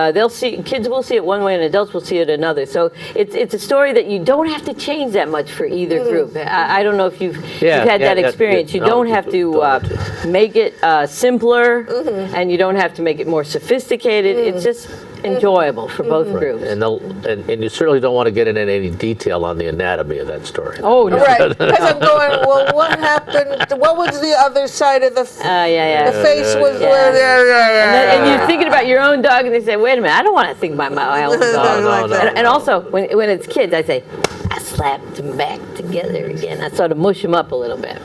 kids will see it one way, and adults will see it another. So it's a story that you don't have to change that much for either group. I don't know if you've had that experience. You no, don't have to make it simpler, and you don't have to make it more sophisticated. It's just enjoyable for both groups. And you certainly don't want to get into any detail on the anatomy of that story. Oh no! Right, because I'm going, well, what happened? What was the other side of the Yeah. the face was yeah. where, And you're thinking about your own dog, and they say, "Wait a minute, I don't want to think about my own dog." No. And also, when it's kids, I say, "I slapped them back together again." I sort of mush them up a little bit,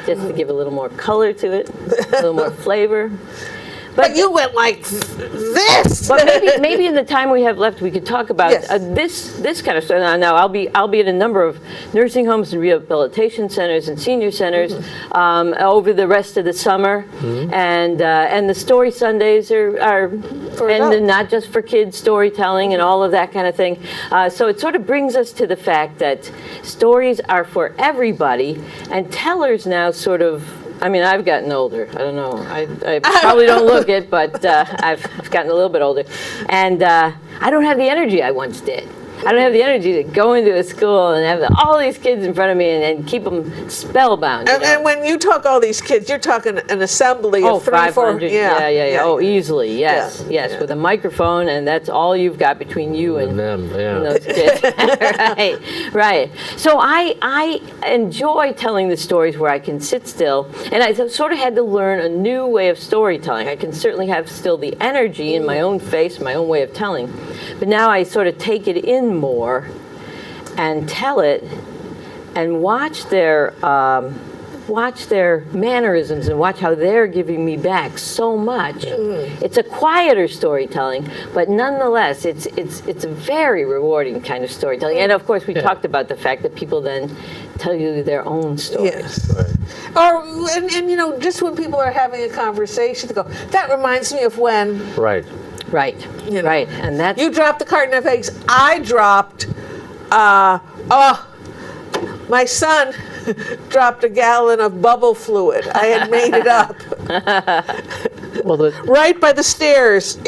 just to give a little more color to it, a little more flavor. But you went like this. But maybe in the time we have left, we could talk about this kind of stuff. Now, I'll be at a number of nursing homes and rehabilitation centers and senior centers over the rest of the summer, and the story Sundays are adults. not just for kids, storytelling and all of that kind of thing. So it sort of brings us to the fact that stories are for everybody, and tellers now sort of. I mean, I've gotten older. I don't know. I probably don't look it, but I've gotten a little bit older. And I don't have the energy I once did. I don't have the energy to go into a school and have all these kids in front of me and keep them spellbound. And when you talk all these kids, you're talking an assembly of 3, 4. 500. Yeah. Oh, easily. Yes. With a microphone, and that's all you've got between you and them, and those kids. Right. So I enjoy telling the stories where I can sit still, and I sort of had to learn a new way of storytelling. I can certainly have still the energy in my own face, my own way of telling, but now I sort of take it in more and tell it and watch their mannerisms and watch how they're giving me back so much. It's a quieter storytelling, but nonetheless, it's a very rewarding kind of storytelling. And of course, we talked about the fact that people then tell you their own stories. Yes. Or and just when people are having a conversation, they go, "That reminds me of when." Right. Right. Right. And that's You dropped a carton of eggs. I dropped. My son dropped a gallon of bubble fluid. I had made it up Well, right by the stairs.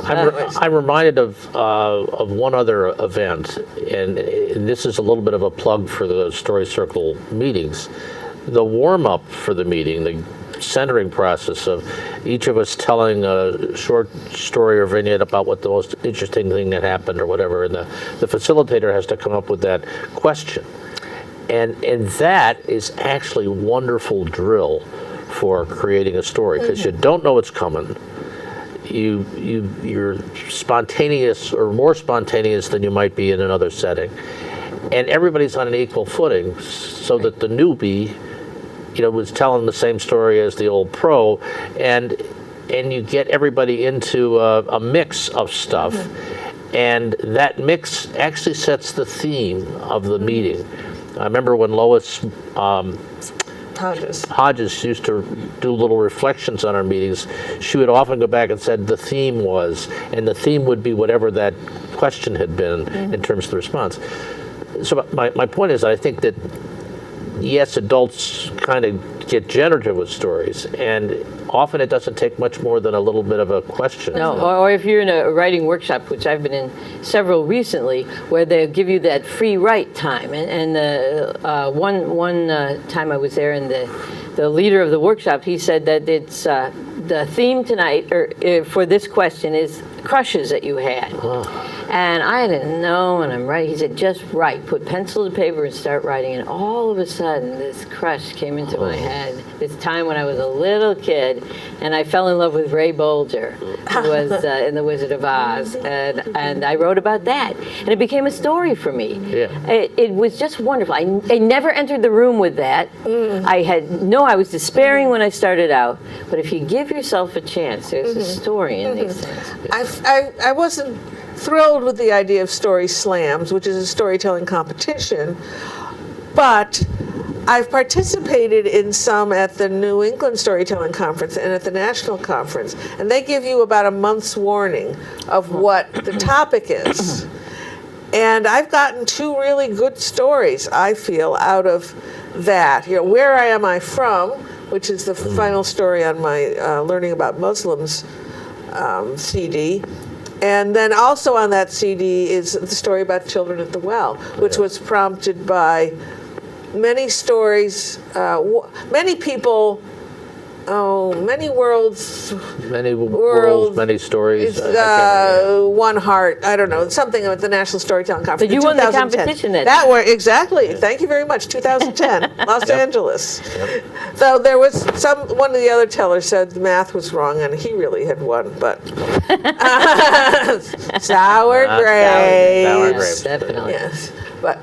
I'm reminded of one other event, and this is a little bit of a plug for the Story Circle meetings. The warm-up for the meeting, the centering process of each of us telling a short story or vignette about what the most interesting thing that happened or whatever, and the facilitator has to come up with that question. And that is actually wonderful drill for creating a story, because you don't know what's coming. You're spontaneous, or more spontaneous than you might be in another setting, and everybody's on an equal footing, so that the newbie was telling the same story as the old pro, and you get everybody into a mix of stuff, and that mix actually sets the theme of the meeting. I remember when Lois Hodges used to do little reflections on our meetings. She would often go back and said the theme was, and the theme would be whatever that question had been in terms of the response. So my point is, I think that yes, adults kind of get generative with stories, and often it doesn't take much more than a little bit of a question. No, or if you're in a writing workshop, which I've been in several recently, where they'll give you that free write time. And one time I was there, and the leader of the workshop, he said that it's the theme tonight, or for this question, is crushes that you had. And I didn't know, and I'm writing. He said, just write. Put pencil to paper and start writing. And all of a sudden, this crush came into my head. This time when I was a little kid, and I fell in love with Ray Bolger, who was in The Wizard of Oz. And I wrote about that. And it became a story for me. Yeah. It was just wonderful. I never entered the room with that. I was despairing when I started out. But if you give yourself a chance, there's a story in these things. I wasn't thrilled with the idea of story slams, which is a storytelling competition, but I've participated in some at the New England Storytelling Conference and at the National Conference, and they give you about a month's warning of what the topic is. And I've gotten 2 really good stories, I feel, out of that. Where Am I From, which is the final story on my Learning About Muslims CD. And then also on that CD is the story about children at the well, which was prompted by many stories, many people, many worlds. Many worlds, many stories. One heart. I don't know, something at the National Storytelling Conference. But you in won the 2010. competition then. That were exactly. Thank you very much. 2010, Los Angeles. So there was one of the other tellers said the math was wrong, and he really had won. But sour grapes. Sour grapes. Definitely. Yes, but.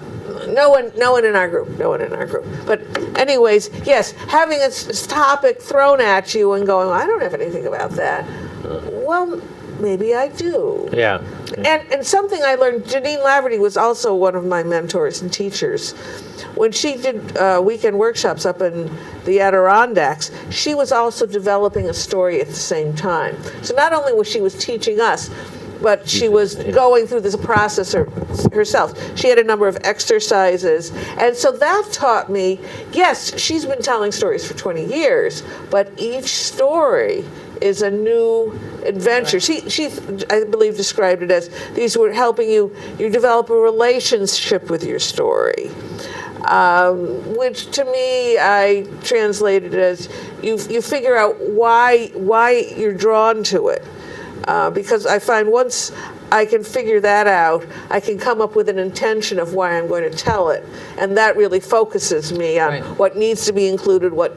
No one in our group. But anyways, yes, having a topic thrown at you and going, I don't have anything about that. Well, maybe I do. Yeah. And something I learned, Janine Laverty was also one of my mentors and teachers. When she did weekend workshops up in the Adirondacks, she was also developing a story at the same time. So not only was she teaching us, but she was going through this process herself. She had a number of exercises. And so that taught me, yes, she's been telling stories for 20 years, but each story is a new adventure. She I believe, described it as these were helping you develop a relationship with your story. Which to me, I translated as you figure out why you're drawn to it. Because I find once I can figure that out, I can come up with an intention of why I'm going to tell it, and that really focuses me on what needs to be included, what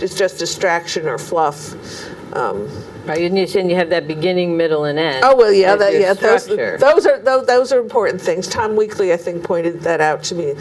is just distraction or fluff. Right, and you said you have that beginning, middle, and end. Oh well, yeah, Structure. those are important things. Tom Weekly, I think, pointed that out to me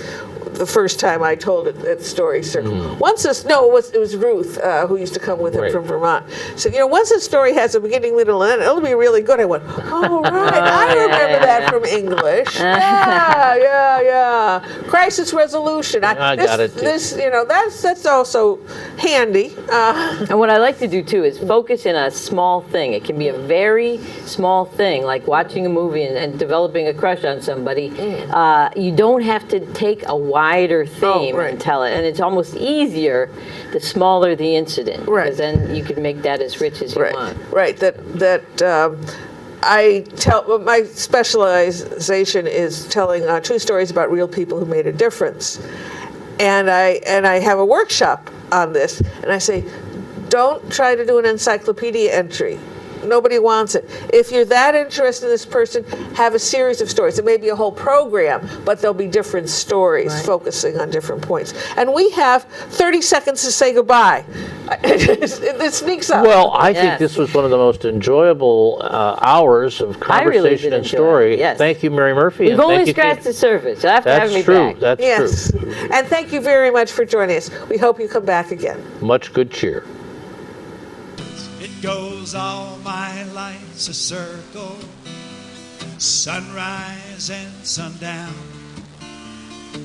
the first time I told it at Story Circle. It was Ruth who used to come with him from Vermont. So once a story has a beginning, middle, and end, it'll be really good. I went, oh right, I remember that from English. Yeah. Crisis resolution. I got it too. That's also handy. And what I like to do too is focus in a small thing. It can be a very small thing, like watching a movie and developing a crush on somebody. You don't have to take a wider theme and tell it, and it's almost easier the smaller the incident, because then you can make that as rich as you want. Right. I tell my specialization is telling true stories about real people who made a difference, and I have a workshop on this, and I say, don't try to do an encyclopedia entry. Nobody wants it. If you're that interested in this person, have a series of stories. It may be a whole program, but there'll be different stories focusing on different points. And we have 30 seconds to say goodbye. It sneaks up. Well, I think this was one of the most enjoyable hours of conversation and story. Yes. Thank you, Mary Murphy. We've only scratched the surface. You'll have to have me back. That's true. And thank you very much for joining us. We hope you come back again. Much good cheer. It goes all my life's a circle, sunrise and sundown.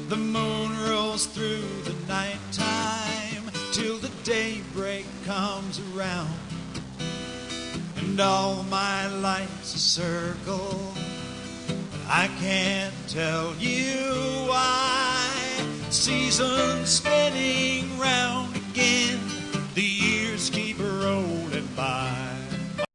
The moon rolls through the nighttime till the daybreak comes around. And all my life's a circle, but I can't tell you why. Seasons spinning round